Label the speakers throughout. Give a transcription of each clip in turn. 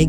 Speaker 1: 1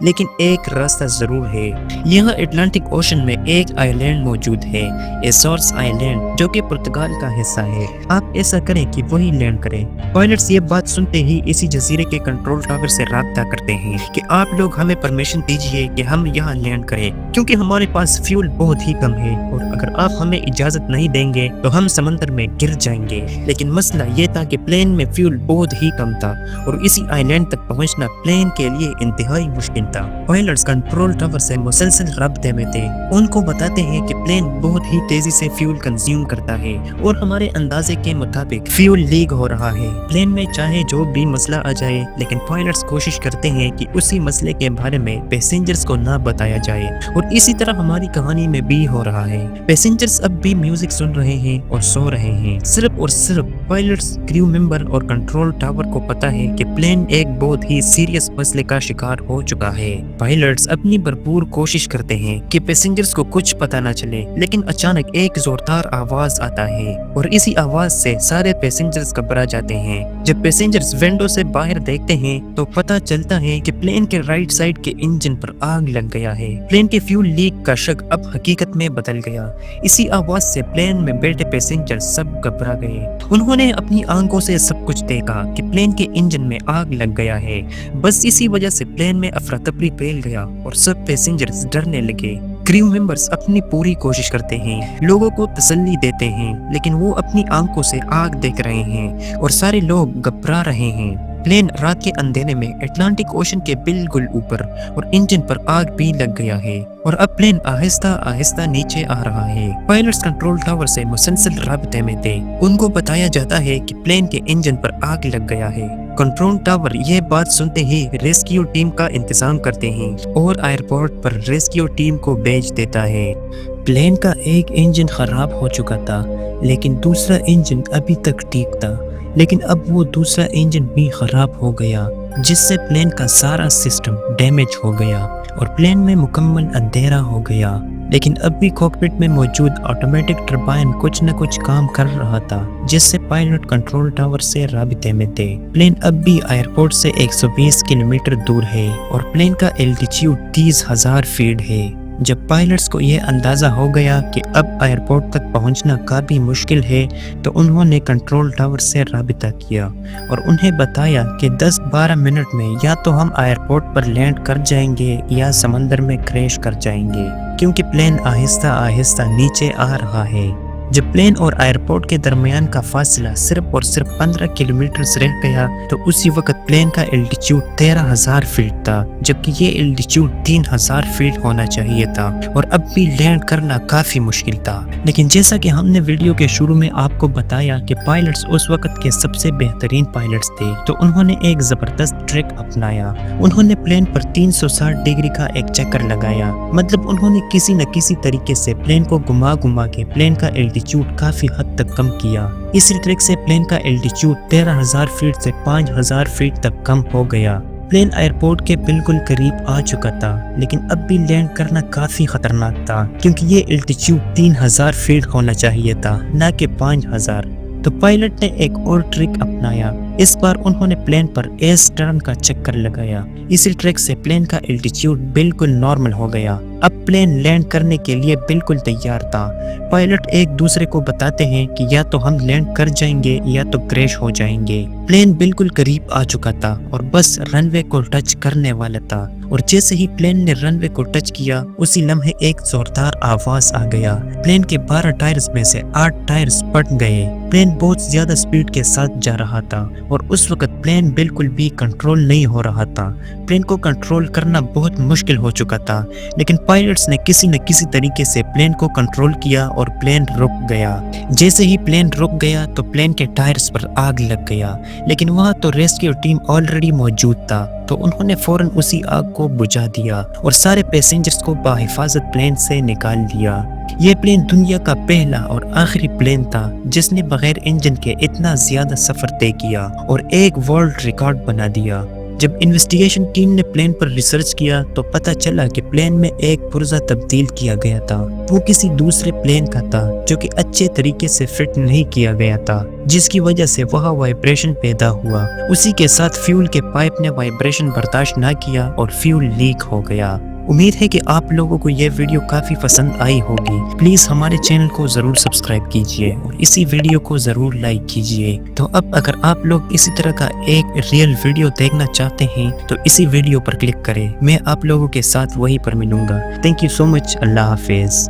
Speaker 1: لیکن ایک راستہ ضرور ہے۔ یہاں اٹلانٹک اوشن میں ایک آئی لینڈ موجود ہے، ایزورز آئی لینڈ، جو کہ پرتگال کا حصہ ہے۔ آپ ایسا کریں کہ وہی لینڈ کریں۔ پائلٹس یہ بات سنتے ہی اسی جزیرے کے کنٹرول ٹاور سے رابطہ کرتے ہیں کہ آپ لوگ ہمیں پرمیشن دیجیے کہ ہم یہاں لینڈ کریں، کیونکہ ہمارے پاس فیول بہت ہی کم ہے، اور اگر آپ ہمیں اجازت نہیں دیں گے تو ہم سمندر میں گر جائیں گے۔ لیکن مسئلہ یہ تھا کہ پلین میں فیول بہت ہی کم تھا، اور اسی آئی لینڈ تک پہنچنا پلین کے لیے انتہائی مشکل تھا۔ پائلٹس کنٹرول ٹاور سے مسلسل رابطے میں تھے، ان کو بتاتے ہیں کہ پلین بہت ہی تیزی سے فیول کنزیوم کرتا ہے، اور ہمارے اندازے کے مطابق فیول لیک ہو رہا ہے۔ پلین میں چاہے جو بھی مسئلہ آ جائے، لیکن پائلٹس کوشش کرتے ہیں کہ اسی مسئلے کے بارے میں پیسنجرز کو نہ بتایا جائے، اور اسی طرح ہماری کہانی میں بھی ہو رہا ہے۔ پیسنجرز اب بھی میوزک سن رہے ہیں اور سو رہے ہیں، صرف اور صرف پائلٹس، کریو ممبر اور کنٹرول ٹاور کو پتا ہے کہ پلین ایک بہت ہی سیریس مسئلے کا شکار ہو چکا ہے۔ پائلٹس اپنی بھرپور کوشش کرتے ہیں کہ پیسنجرز کو کچھ پتا نہ چلے، لیکن اچانک ایک زوردار آواز آتا ہے، اور اسی آواز سے سارے پیسنجرز گھبرا جاتے ہیں۔ جب پیسنجرز ونڈو سے باہر دیکھتے ہیں تو پتا چلتا ہے کہ پلین کے رائٹ سائڈ کے انجن پر آگ لگ گیا ہے۔ پلین کے فیول لیک کا شک اب حقیقت میں بدل گیا۔ اسی آواز سے پلین میں بیٹھے پیسنجر سب گھبرا گئے۔ انہوں نے اپنی آنکھوں سے سب کچھ دیکھا کہ پلین کے انجن میں آگ لگ گیا ہے۔ بس اسی وجہ سے پلین میں افراتفری پھیل گیا اور سب پیسنجرز ڈرنے لگے۔ کریو ممبرز اپنی پوری کوشش کرتے ہیں، لوگوں کو تسلی دیتے ہیں، لیکن وہ اپنی آنکھوں سے آگ دیکھ رہے ہیں اور سارے لوگ گھبرا رہے ہیں۔ پلین رات کے اندھیرے میں اٹلانٹک اوشن کے بالکل اوپر، اور انجن پر آگ بھی لگ گیا ہے، اور اب پلین آہستہ آہستہ نیچے آ رہا ہے۔ پائلٹس کنٹرول ٹاور سے مسلسل رابطے میں تھے، ان کو بتایا جاتا ہے کہ پلین کے انجن پر آگ لگ گیا ہے۔ کنٹرول ٹاور یہ بات سنتے ہی ریسکیو ٹیم کا انتظام کرتے ہیں اور ایئرپورٹ پر ریسکیو ٹیم کو بھیج دیتا ہے۔ پلین کا ایک انجن خراب ہو چکا تھا، لیکن دوسرا انجن ابھی تک ٹھیک تھا، لیکن اب وہ دوسرا انجن بھی خراب ہو گیا، جس سے پلین کا سارا سسٹم ڈیمیج ہو گیا اور پلین میں مکمل اندھیرا ہو گیا۔ لیکن اب بھی کاکپٹ میں موجود آٹومیٹک ٹربائن کچھ نہ کچھ کام کر رہا تھا، جس سے پائلٹ کنٹرول ٹاور سے رابطے میں تھے۔ پلین اب بھی ایئرپورٹ سے 120 کلومیٹر دور ہے، اور پلین کا الٹیچیوڈ 30,000 فیٹ ہے۔ جب پائلٹس کو یہ اندازہ ہو گیا کہ اب ایئرپورٹ تک پہنچنا کافی مشکل ہے، تو انہوں نے کنٹرول ٹاور سے رابطہ کیا اور انہیں بتایا کہ 10-12 منٹ میں یا تو ہم ایئرپورٹ پر لینڈ کر جائیں گے یا سمندر میں کریش کر جائیں گے، کیونکہ پلین آہستہ آہستہ نیچے آ رہا ہے۔ جب پلین اور ایئرپورٹ کے درمیان کا فاصلہ صرف اور صرف 15 کلومیٹر رہ گیا، تو اسی وقت پلین کا الٹیچیوڈ 13,000 فیٹ تھا، جبکہ یہ الٹیچیوڈ 3,000 فیٹ ہونا چاہیے تھا، اور اب بھی لینڈ کرنا کافی مشکل تھا۔ لیکن جیسا کہ ہم نے ویڈیو کے شروع میں آپ کو بتایا کہ پائلٹس اس وقت کے سب سے بہترین پائلٹس تھے، تو انہوں نے ایک زبردست ٹرک اپنایا۔ انہوں نے پلین پر 360 ڈگری کا ایک چکر لگایا، مطلب انہوں نے کسی نہ کسی طریقے سے پلین کو گھما کے پلین کا الٹیچیوڈ کافی حد تک کم کیا۔ اسی ٹرک سے پلین کا الٹیچیوڈ 13,000 فیٹ سے 5,000 فیٹ تک کم ہو گیا۔ پلین ایئرپورٹ کے بالکل قریب آ چکا تھا، لیکن اب بھی لینڈ کرنا کافی خطرناک تھا، کیونکہ یہ الٹیچیوڈ 3,000 فیٹ ہونا چاہیے تھا، نہ کہ 5,000۔ تو پائلٹ نے ایک اور ٹرک اپنایا۔ اس بار انہوں نے پلین پر ایس ٹرن کا چکر لگایا۔ اسی ٹرک سے پلین کا الٹیچیوڈ بالکل نارمل ہو گیا۔ اب پلین لینڈ کرنے کے لیے بالکل تیار تھا۔ پائلٹ ایک دوسرے کو بتاتے ہیں کہ یا تو ہم لینڈ کر جائیں گے یا تو کریش ہو جائیں گے۔ پلین بالکل قریب آ چکا تھا اور بس رن وے کو ٹچ کرنے والا تھا، اور جیسے ہی پلین نے رن وے کو ٹچ کیا، اسی لمحے ایک زوردار آواز آ گیا۔ پلین کے 12 ٹائرز میں سے 8 ٹائرز پھٹ گئے۔ پلین بہت زیادہ سپیڈ کے ساتھ جا رہا تھا، اور اس وقت پلین بالکل بھی کنٹرول نہیں ہو رہا تھا۔ پلین کو کنٹرول کرنا بہت مشکل ہو چکا تھا، لیکن پائلٹس نے کسی نہ کسی طریقے سے پلین کو کنٹرول کیا اور پلین رک گیا۔ جیسے ہی پلین رک گیا تو پلین کے ٹائرز پر آگ لگ گیا، لیکن وہاں تو ریسکیو ٹیم آلریڈی موجود تھا، تو انہوں نے فوراً اسی آگ کو بجھا دیا اور سارے پیسنجرز کو بحفاظت پلین سے نکال دیا۔ یہ پلین دنیا کا پہلا اور آخری پلین تھا جس نے بغیر انجن کے اتنا زیادہ سفر طے کیا اور ایک ورلڈ ریکارڈ بنا دیا۔ جب انویسٹیگیشن ٹیم نے پلین پر ریسرچ کیا تو پتہ چلا کہ پلین میں ایک پرزہ تبدیل کیا گیا تھا، وہ کسی دوسرے پلین کا تھا جو کہ اچھے طریقے سے فٹ نہیں کیا گیا تھا، جس کی وجہ سے وہاں وائبریشن پیدا ہوا۔ اسی کے ساتھ فیول کے پائپ نے وائبریشن برداشت نہ کیا اور فیول لیک ہو گیا۔ امید ہے کہ آپ لوگوں کو یہ ویڈیو کافی پسند آئی ہوگی۔ پلیز ہمارے چینل کو ضرور سبسکرائب کیجئے اور اسی ویڈیو کو ضرور لائک کیجئے۔ تو اب اگر آپ لوگ اسی طرح کا ایک ریئل ویڈیو دیکھنا چاہتے ہیں تو اسی ویڈیو پر کلک کریں، میں آپ لوگوں کے ساتھ وہیں پر ملوں گا۔ تھینک یو سو مچ، اللہ حافظ۔